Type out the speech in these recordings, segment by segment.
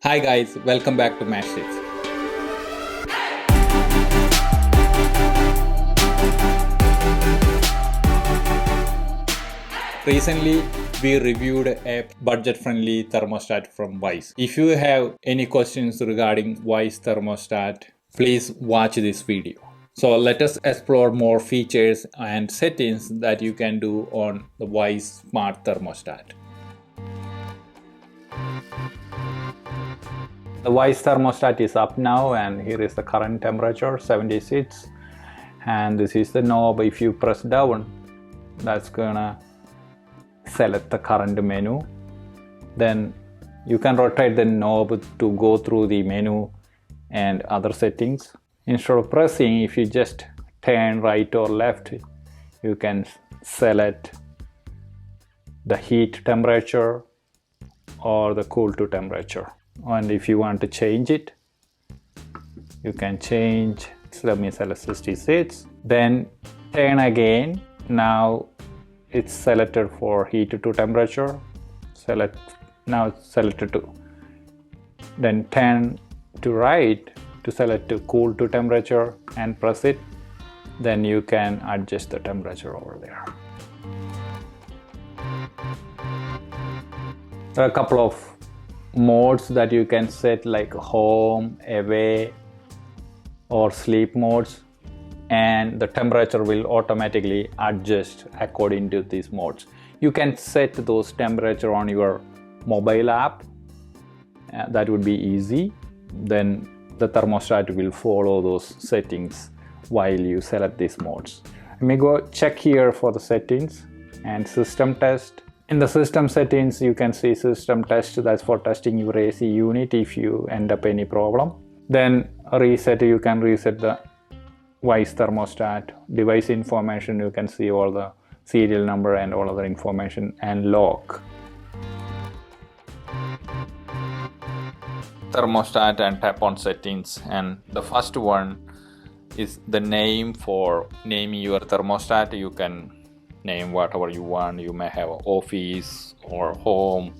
Hi guys, welcome back to MashTips. Recently, we reviewed a budget-friendly thermostat from Wyze. If you have any questions regarding Wyze Thermostat, please watch this video. So let us explore more features and settings that you can do on the Wyze Smart Thermostat. The Wyze thermostat is up now, and here is the current temperature 76, and this is the knob. If you press down, that's gonna select the current menu. Then you can rotate the knob to go through the menu and other settings. Instead of pressing, if you just turn right or left, you can select the heat temperature or the cool to temperature. And if you want to change it, you can change. Let me select 66, then turn again. Now it's selected for heat to temperature. Now it's selected to, then turn to right to select to cool to temperature and press it. Then you can adjust the temperature over there. There are a couple of modes that you can set, like home, away, or sleep modes, and the temperature will automatically adjust according to these modes. You can set those temperature on your mobile app. That would be easy. Then the thermostat will follow those settings while you select these modes. Let me go check here for the settings and system test. In the system settings, you can see system test. That's for testing your AC unit if you end up any problem. Then reset, you can reset the Wyze thermostat. Device information, you can see all the serial number and all other information, and lock. Thermostat and tap on settings, and the first one is the name. For naming your thermostat, you can name whatever you want. You may have office or home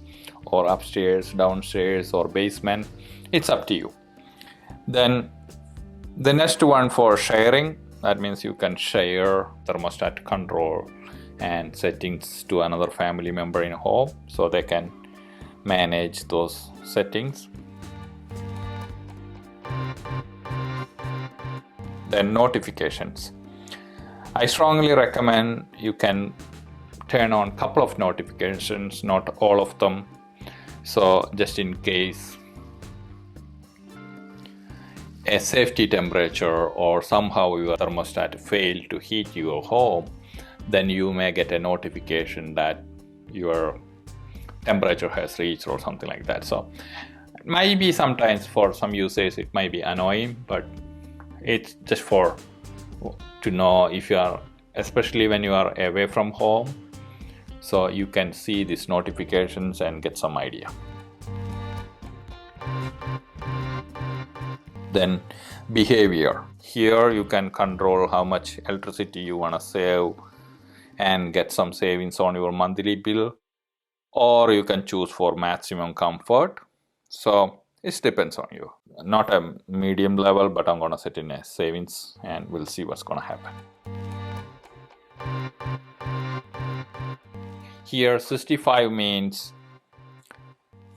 or upstairs, downstairs, or basement. It's up to you. Then the next one for sharing, that means you can share thermostat control and settings to another family member in home, so they can manage those settings. Then notifications. I strongly recommend you can turn on a couple of notifications, not all of them. So just in case a safety temperature or somehow your thermostat failed to heat your home, then you may get a notification that your temperature has reached or something like that. So maybe sometimes for some users it might be annoying, but it's just for to know if you are, especially when you are away from home, so you can see these notifications and get some idea. Then behavior. Here you can control how much electricity you want to save and get some savings on your monthly bill, or you can choose for maximum comfort. So it depends on you. Not a medium level, but I'm gonna set in a savings and we'll see what's gonna happen. Here 65 means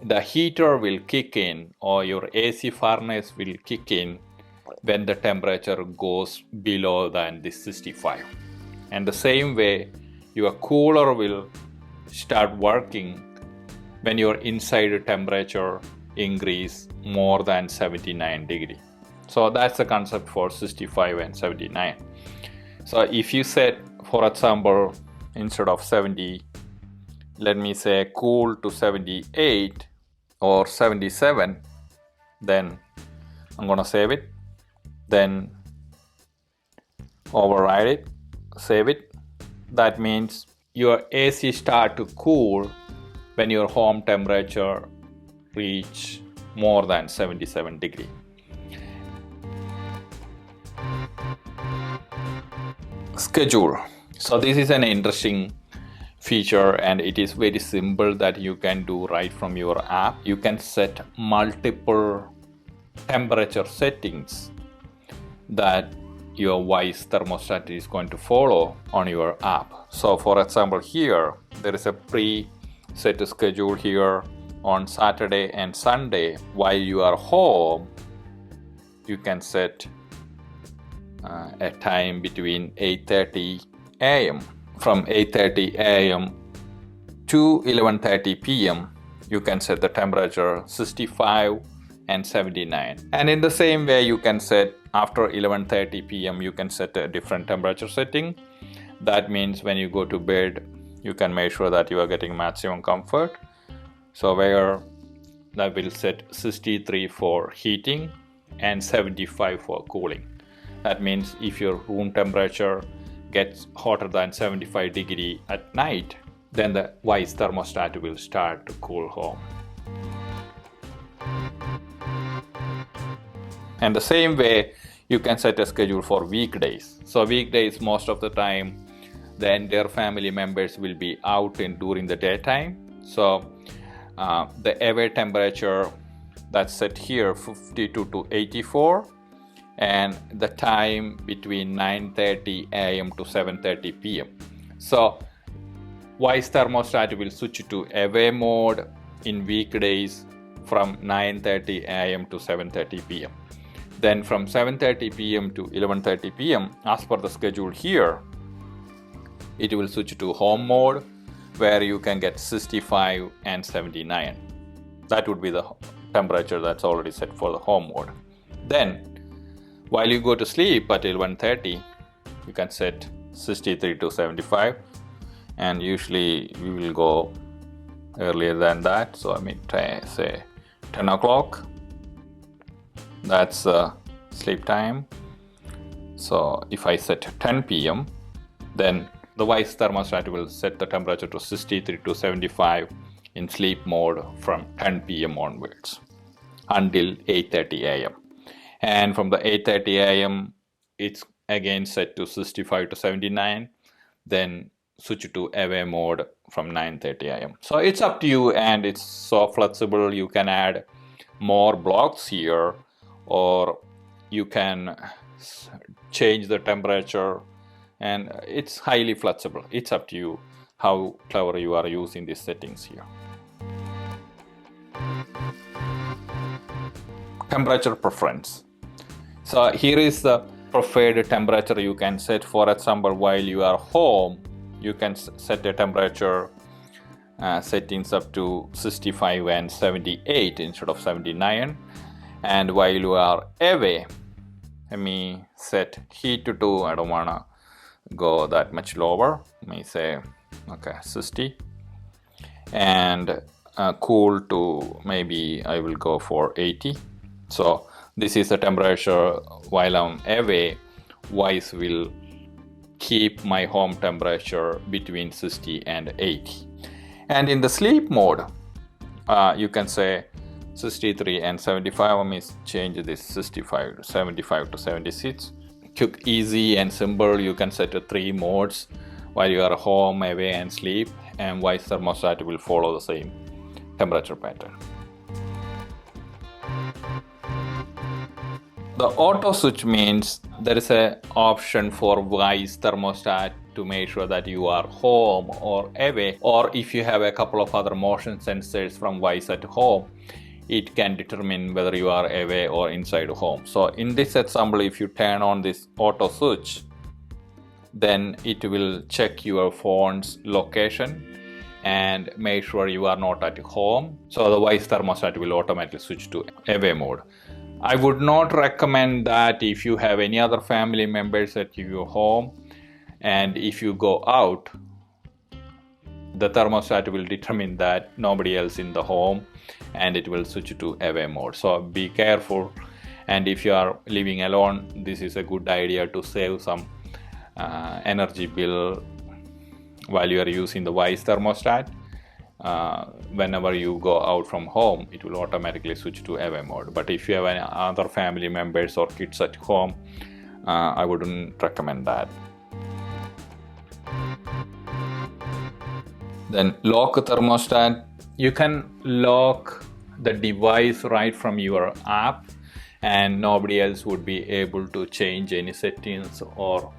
the heater will kick in, or your AC furnace will kick in when the temperature goes below than this 65. And the same way your cooler will start working when your inside temperature increase more than 79 degree. So that's the concept for 65 and 79. So if you set, for example, instead of 70, let me say cool to 78 or 77, then I'm gonna save it, then override it, save it. That means your AC start to cool when your home temperature reach more than 77 degree. Schedule. So this is an interesting feature, and it is very simple that you can do right from your app. You can set multiple temperature settings that your Wyze thermostat is going to follow on your app. So for example, here there is a pre-set schedule here on Saturday and Sunday. While you are home, you can set a time between 8:30 a.m. From 8:30 a.m. to 11:30 p.m. you can set the temperature 65 and 79. And in the same way, you can set after 11:30 p.m. you can set a different temperature setting. That means when you go to bed, you can make sure that you are getting maximum comfort. So where that will set 63 for heating and 75 for cooling. That means if your room temperature gets hotter than 75 degrees at night, then the Wyze thermostat will start to cool home. And the same way, you can set a schedule for weekdays. So weekdays, most of the time, the entire family members will be out during the daytime. So the away temperature that's set here 52 to 84, and the time between 9:30 a.m. to 7:30 p.m. So Wyze thermostat will switch to away mode in weekdays from 9:30 a.m. to 7:30 p.m. Then from 7:30 p.m. to 11:30 p.m. as per the schedule here, it will switch to home mode where you can get 65 and 79. That would be the temperature that's already set for the home mode. Then while you go to sleep at 11:30, you can set 63 to 75, and usually we will go earlier than that. So I mean, say 10 o'clock. That's sleep time. So if I set 10 p.m., then the Wyze thermostat will set the temperature to 63 to 75 in sleep mode from 10 p.m. onwards until 8:30 a.m. And from the 8:30 a.m., it's again set to 65 to 79, then switch to away mode from 9:30 a.m. So it's up to you, and it's so flexible. You can add more blocks here, or you can change the temperature, and it's highly flexible. It's up to you how clever you are using these settings here. Temperature preference. So here is the preferred temperature you can set. For example, while you are home, you can set the temperature settings up to 65 and 78 instead of 79. And while you are away, let me set heat to, I don't wanna go that much lower. Let me say, okay, 60. And cool to, maybe I will go for 80. So this is the temperature while I'm away. Wyze will keep my home temperature between 60 and 80. And in the sleep mode, you can say 63 and 75. Let me change this 65 to 75 to 76. Quick, easy and simple. You can set 3 modes while you are home, away and sleep, and Wyze thermostat will follow the same temperature pattern. The auto switch means there is an option for Wyze thermostat to make sure that you are home or away, or if you have a couple of other motion sensors from Wyze at home, it can determine whether you are away or inside home. So in this example, if you turn on this auto switch, then it will check your phone's location and make sure you are not at home. So the Wyze thermostat will automatically switch to away mode. I would not recommend that if you have any other family members at your home, and if you go out, the thermostat will determine that nobody else in the home, and it will switch to away mode. So be careful, and if you are living alone, this is a good idea to save some energy bill while you are using the Wyze thermostat. Whenever you go out from home, it will automatically switch to away mode. But if you have any other family members or kids at home, I wouldn't recommend that. Then lock thermostat. You can lock the device right from your app, and nobody else would be able to change any settings or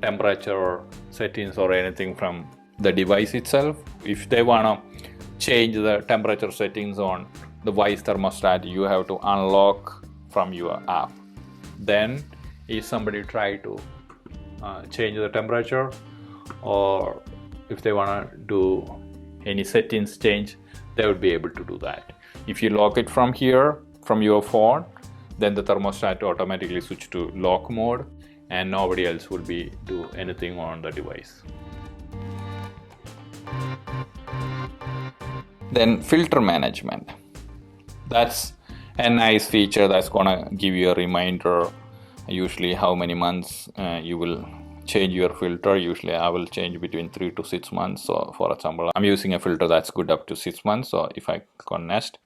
temperature settings or anything from the device itself. If they want to change the temperature settings on the Wyze thermostat, you have to unlock from your app. Then if somebody try to change the temperature, or if they want to do any settings change, they would be able to do that. If you lock it from here, from your phone, then the thermostat automatically switch to lock mode, and nobody else will be do anything on the device. Then filter management. That's a nice feature that's gonna give you a reminder usually how many months you will change your filter. Usually I will change between 3 to 6 months. So for example, I'm using a filter that's good up to 6 months. So if I click on next,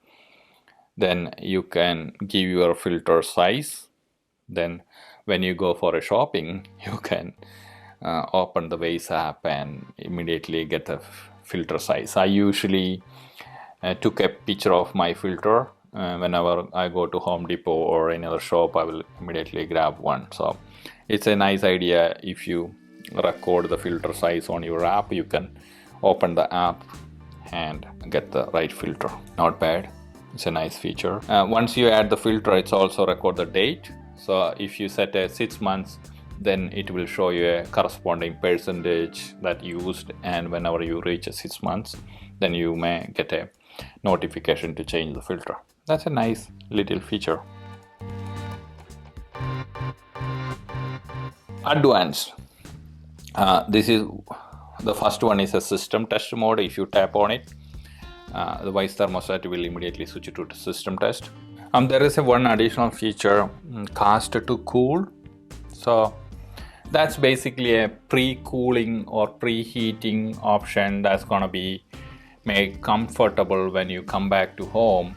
then you can give your filter size. Then when you go for a shopping, you can open the Wyze app and immediately get the filter size. I usually took a picture of my filter. Whenever I go to Home Depot or any other shop, I will immediately grab one. So it's a nice idea. If you record the filter size on your app, you can open the app and get the right filter. Not bad. It's a nice feature. Once you add the filter, it's also record the date. So if you set a 6 months, then it will show you a corresponding percentage that used, and whenever you reach 6 months, then you may get a notification to change the filter. That's a nice little feature. Advanced. This is the first one is a system test mode. If you tap on it, the Wyze thermostat will immediately switch to system test. There is one additional feature, cast to cool. So that's basically a pre-cooling or preheating option that's gonna be made comfortable when you come back to home.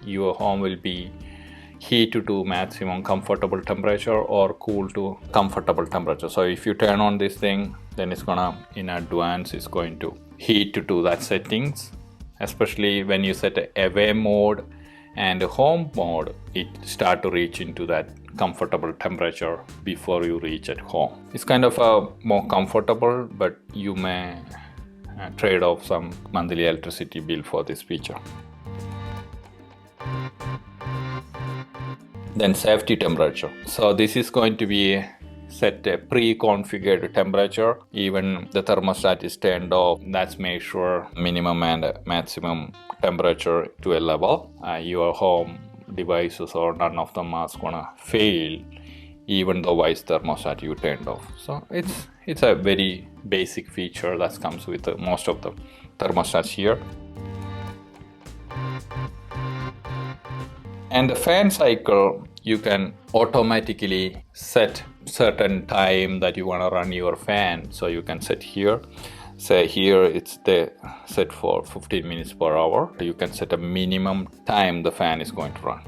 Your home will be heat to maximum comfortable temperature or cool to comfortable temperature. So if you turn on this thing, then it's gonna, in advance, it's going to heat to that settings. Especially when you set a away mode and home mode, it start to reach into that comfortable temperature before you reach at home. It's kind of more comfortable, but you may trade off some monthly electricity bill for this feature. Then safety temperature. So this is going to be set a pre-configured temperature. Even the thermostat is turned off, that's make sure minimum and maximum temperature to a level. Your home devices or none of them are gonna fail even the Wyze thermostat you turned off. So it's a very basic feature that comes with most of the thermostats here. And the fan cycle, you can automatically set certain time that you want to run your fan. So you can set here, say here it's set for 15 minutes per hour. You can set a minimum time the fan is going to run.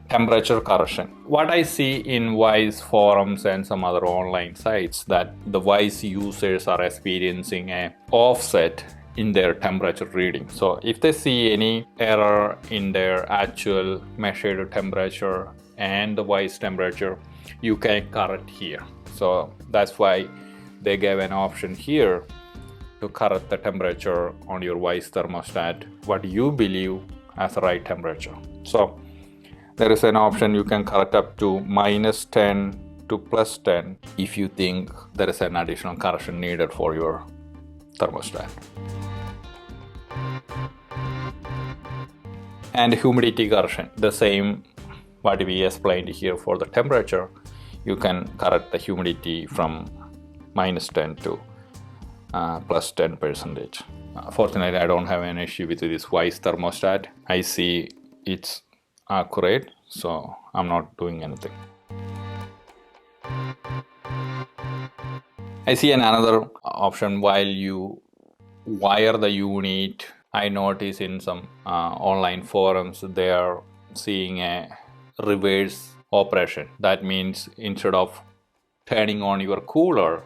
Temperature correction. What I see in Wyze forums and some other online sites, that the Wyze users are experiencing a offset in their temperature reading. So if they see any error in their actual measured temperature and the Wyze temperature, you can correct here. So that's why they gave an option here to correct the temperature on your Wyze thermostat, what you believe as the right temperature. So there is an option you can correct up to -10 to +10 if you think there is an additional correction needed for your thermostat. And humidity correction, the same what we explained here for the temperature. You can correct the humidity from -10 to +10%. Fortunately, I don't have an issue with this Wyze thermostat. I see it's accurate, so I'm not doing anything. I see another option while you wire the unit. I notice in some online forums they are seeing a reverse operation. That means instead of turning on your cooler,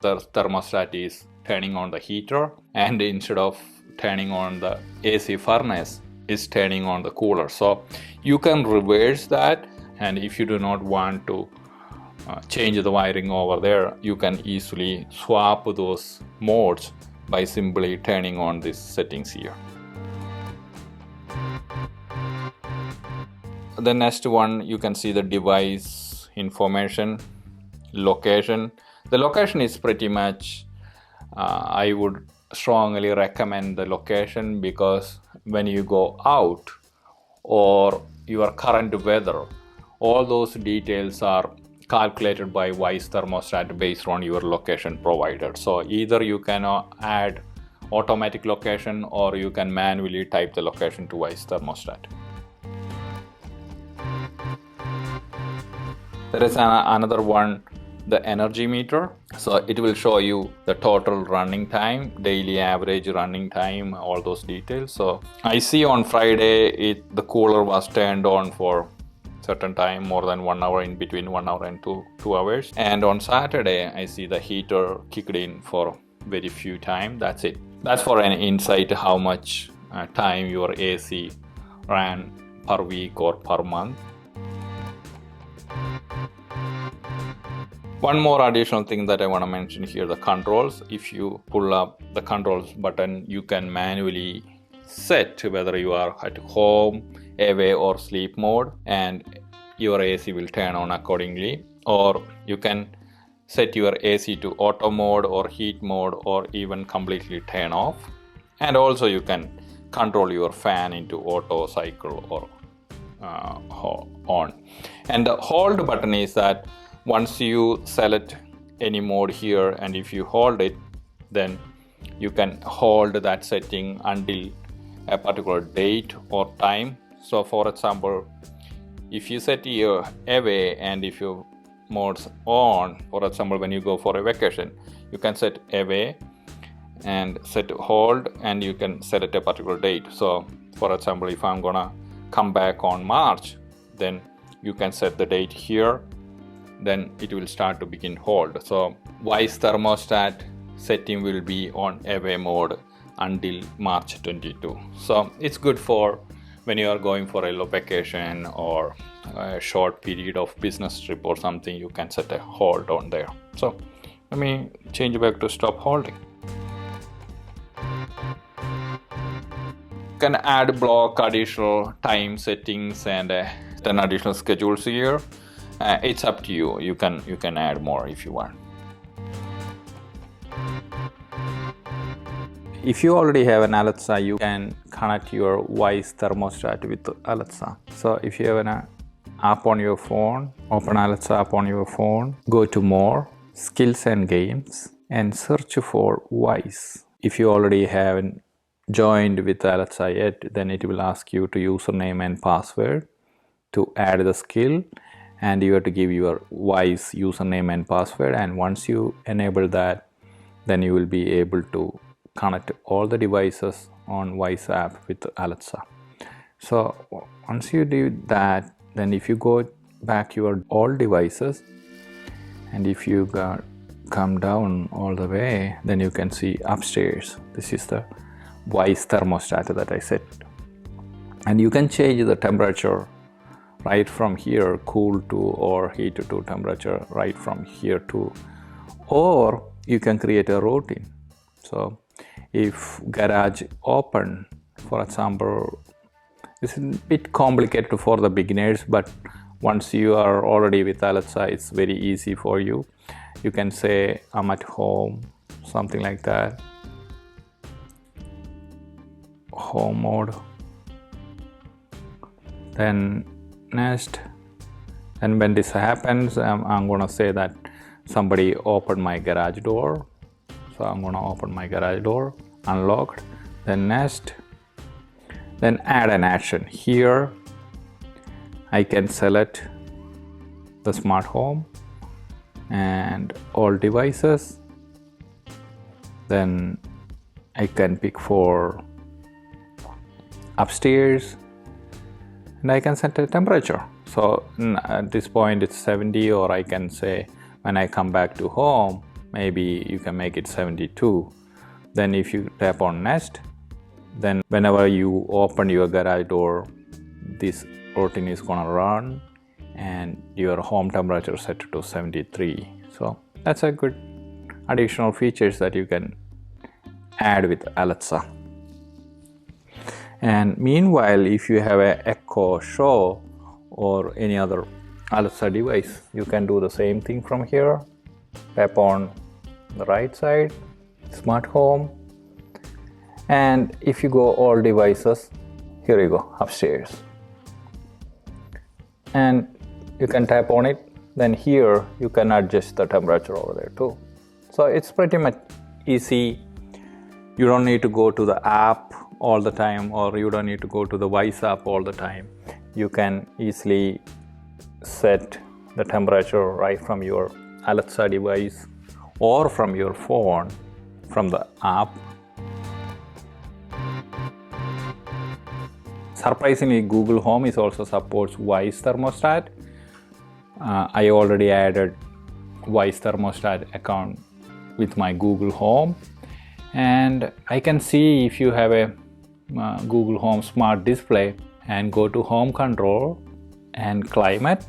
the thermostat is turning on the heater, and instead of turning on the AC furnace, is turning on the cooler. So you can reverse that, and if you do not want to change the wiring over there, you can easily swap those modes by simply turning on these settings here. The next one, you can see the device information, location. The location is pretty much, I would strongly recommend the location, because when you go out or your current weather, all those details are calculated by Wyze Thermostat based on your location provided. So either you can add automatic location, or you can manually type the location to Wyze Thermostat. There is another one, the energy meter. So it will show you the total running time, daily average running time, all those details. So I see on Friday the cooler was turned on for certain time, more than 1 hour, in between 1 hour and 2 hours. And on Saturday I see the heater kicked in for very few time. That's it. That's for an insight how much time your AC ran per week or per month. One more additional thing that I want to mention here, the controls. If you pull up the controls button, you can manually set whether you are at home, away or sleep mode, and your AC will turn on accordingly. Or you can set your AC to auto mode or heat mode, or even completely turn off. And also you can control your fan into auto, cycle, or on. And the hold button is that once you select any mode here, and if you hold it, then you can hold that setting until a particular date or time. So for example, if you set your away and if your mode's on, for example, when you go for a vacation, you can set away and set hold, and you can set at a particular date. So for example, if I'm gonna come back on March, then you can set the date here, then it will start to begin hold. So Wyze Thermostat setting will be on away mode until March 22. So it's good for when you are going for a vacation or a short period of business trip or something, you can set a hold on there. So let me change back to stop holding. You can add block additional time settings and 10 additional schedules here. It's up to you. You can add more if you want. If you already have an Alexa, you can connect your Wyze Thermostat with Alexa. So if you have an app on your phone, open Alexa app on your phone, go to More, Skills and Games, and search for Wyze. If you already haven't joined with Alexa yet, then it will ask you to username and password to add the skill, and you have to give your Wyze username and password. And once you enable that, then you will be able to connect all the devices on Wyze app with Alexa. So once you do that, then if you go back your all devices, and if you come down all the way, then you can see upstairs, this is the Wyze Thermostat that I set. And you can change the temperature right from here, cool to or heat to temperature right from here to, or you can create a routine. So if garage open, for example, it's a bit complicated for the beginners, but once you are already with Alexa, it's very easy for you. You can say I'm at home, something like that, home mode. Then next, and when this happens, I'm gonna say that somebody opened my garage door. So I'm gonna open my garage door, unlocked. Then next, then add an action. Here I can select the smart home and all devices. Then I can pick for upstairs, and I can set a temperature. So at this point it's 70, or I can say when I come back to home, maybe you can make it 72. Then if you tap on next, then whenever you open your garage door, this routine is gonna run and your home temperature set to 73. So that's a good additional features that you can add with Alexa. And meanwhile, if you have a Echo Show or any other Alexa device, you can do the same thing from here. Tap on the right side, Smart Home, and if you go all devices, here you go, upstairs, and you can tap on it. Then here you can adjust the temperature over there too. So it's pretty much easy. You don't need to go to the app all the time, or you don't need to go to the Wyze app all the time. You can easily set the temperature right from your Alexa device or from your phone, from the app. Surprisingly, Google Home is also supports Wyze Thermostat. I already added Wyze Thermostat account with my Google Home, and I can see if you have a Google Home Smart Display and go to Home Control and Climate,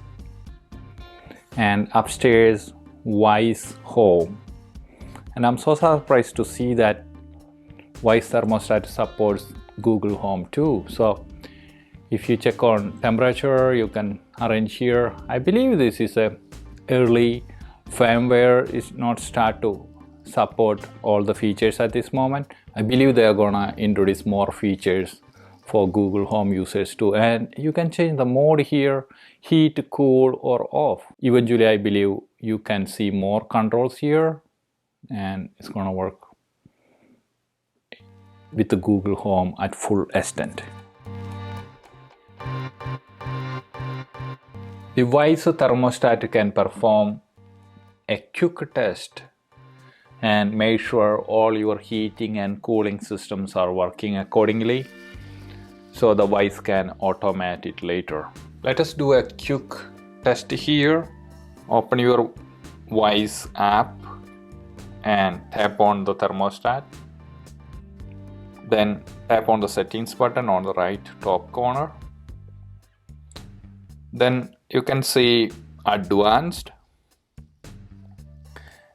and upstairs Wyze Home. And I'm so surprised to see that Wyze Thermostat supports Google Home too. So if you check on temperature, you can arrange here. I believe this is a early firmware, is not start to support all the features at this moment. I believe they are gonna introduce more features for Google Home users too. And you can change the mode here, heat, cool, or off. Eventually, I believe you can see more controls here, and it's gonna work with the Google Home at full extent. The Wyze Thermostat can perform a quick test and make sure all your heating and cooling systems are working accordingly, so the Wyze can automate it later. Let us do a quick test here. Open your Wyze app and tap on the thermostat. Then tap on the settings button on the right top corner. Then you can see advanced,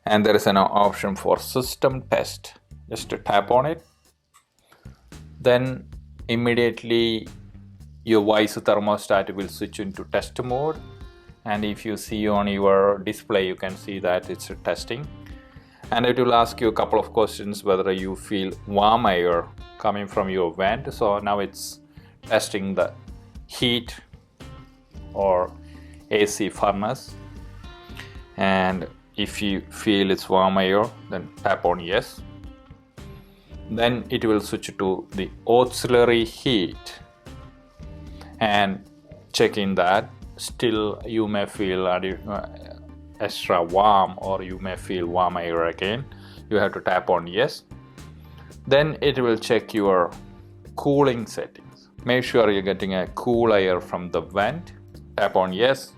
and there is an option for system test. Just to tap on it. Then immediately your Wyze thermostat will switch into test mode, and if you see on your display, you can see that it's testing, and it will ask you a couple of questions whether you feel warm air coming from your vent. So now it's testing the heat or AC furnace, and if you feel it's warm air, then tap on yes. Then it will switch to the auxiliary heat and check in that still you may feel extra warm, or you may feel warm air again. You have to tap on yes. Then it will check your cooling settings. Make sure you're getting a cool air from the vent. Tap on yes.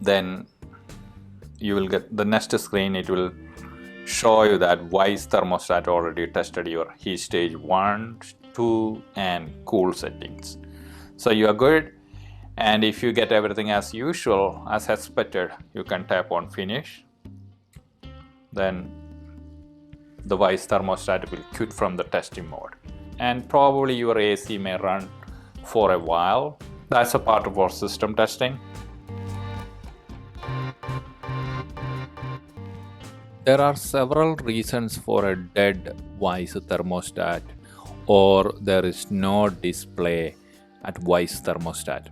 Then you will get the next screen. It will show you that Wyze thermostat already tested your heat stage 1, 2 and cool settings. So you are good, and if you get everything as usual, as expected, you can tap on finish. Then the Wyze thermostat will quit from the testing mode, and probably your AC may run for a while. That's a part of our system testing. There are several reasons for a dead Wyze thermostat, or there is no display at Wyze thermostat.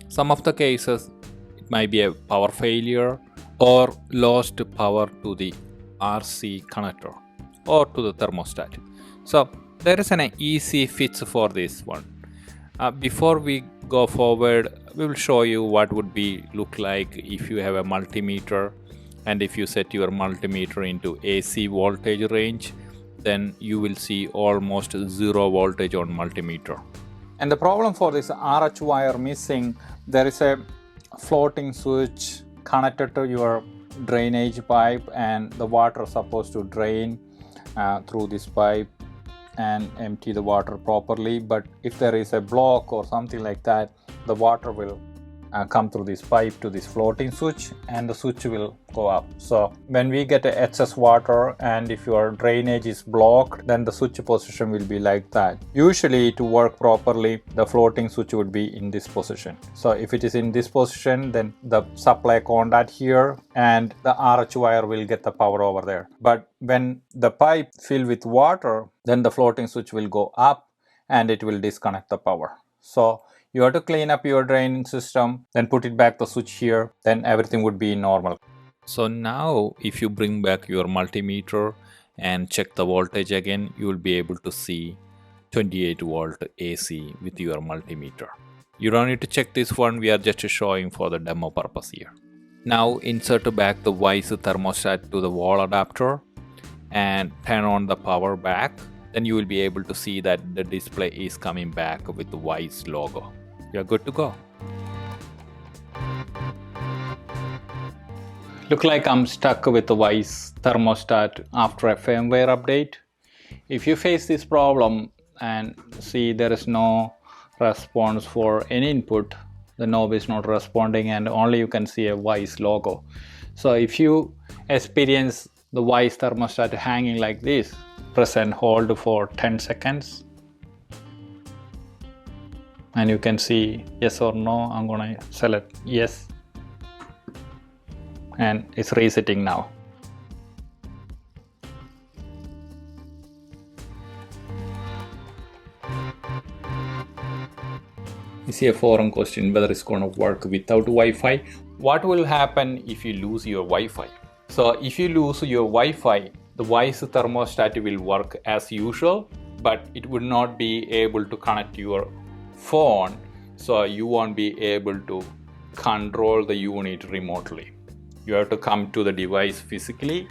Some of the cases, it might be a power failure or lost power to the RC connector or to the thermostat. So there is an easy fix for this one. Before we go forward, we will show you what would be look like if you have a multimeter, and if you set your multimeter into AC voltage range, then you will see almost 0 voltage on multimeter. And the problem for this RH wire missing, there is a floating switch connected to your drainage pipe, and the water is supposed to drain through this pipe and empty the water properly. But if there is a block or something like that, the water will come through this pipe to this floating switch, and the switch will go up. So when we get excess water and if your drainage is blocked, then the switch position will be like that. Usually to work properly, the floating switch would be in this position. So if it is in this position, then the supply contact here and the RH wire will get the power over there. But when the pipe fill with water, then the floating switch will go up and it will disconnect the power. So you have to clean up your draining system, then put it back the switch here, then everything would be normal. So now if you bring back your multimeter and check the voltage again, you will be able to see 28 volt AC with your multimeter. You don't need to check this one, we are just showing for the demo purpose here. Now insert back the Wyze thermostat to the wall adapter and turn on the power back. Then you will be able to see that the display is coming back with the Wyze logo. You're good to go. Look like I'm stuck with the Wyze thermostat after a firmware update. If you face this problem and see there is no response for any input, the knob is not responding and only you can see a Wyze logo. So if you experience the Wyze thermostat hanging like this, press and hold for 10 seconds. And you can see yes or no. I'm gonna select yes. And it's resetting now. You see a forum question whether it's gonna work without Wi-Fi. What will happen if you lose your Wi-Fi? So if you lose your Wi-Fi, the Wyze thermostat will work as usual, but it would not be able to connect your phone, so you won't be able to control the unit remotely. You have to come to the device physically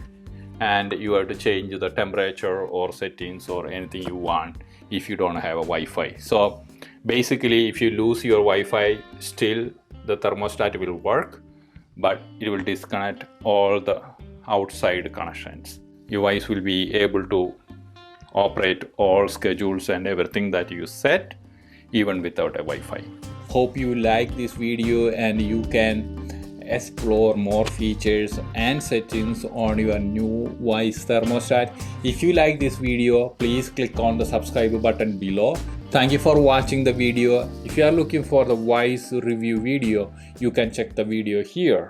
and you have to change the temperature or settings or anything you want if you don't have a Wi-Fi. So basically if you lose your Wi-Fi, still the thermostat will work, but it will disconnect all the outside connections. Your Wyze will be able to operate all schedules and everything that you set even without a Wi-Fi. Hope you like this video and you can explore more features and settings on your new Wyze thermostat. If you like this video, please click on the subscribe button below. Thank you for watching the video. If you are looking for the Wyze review video, you can check the video here.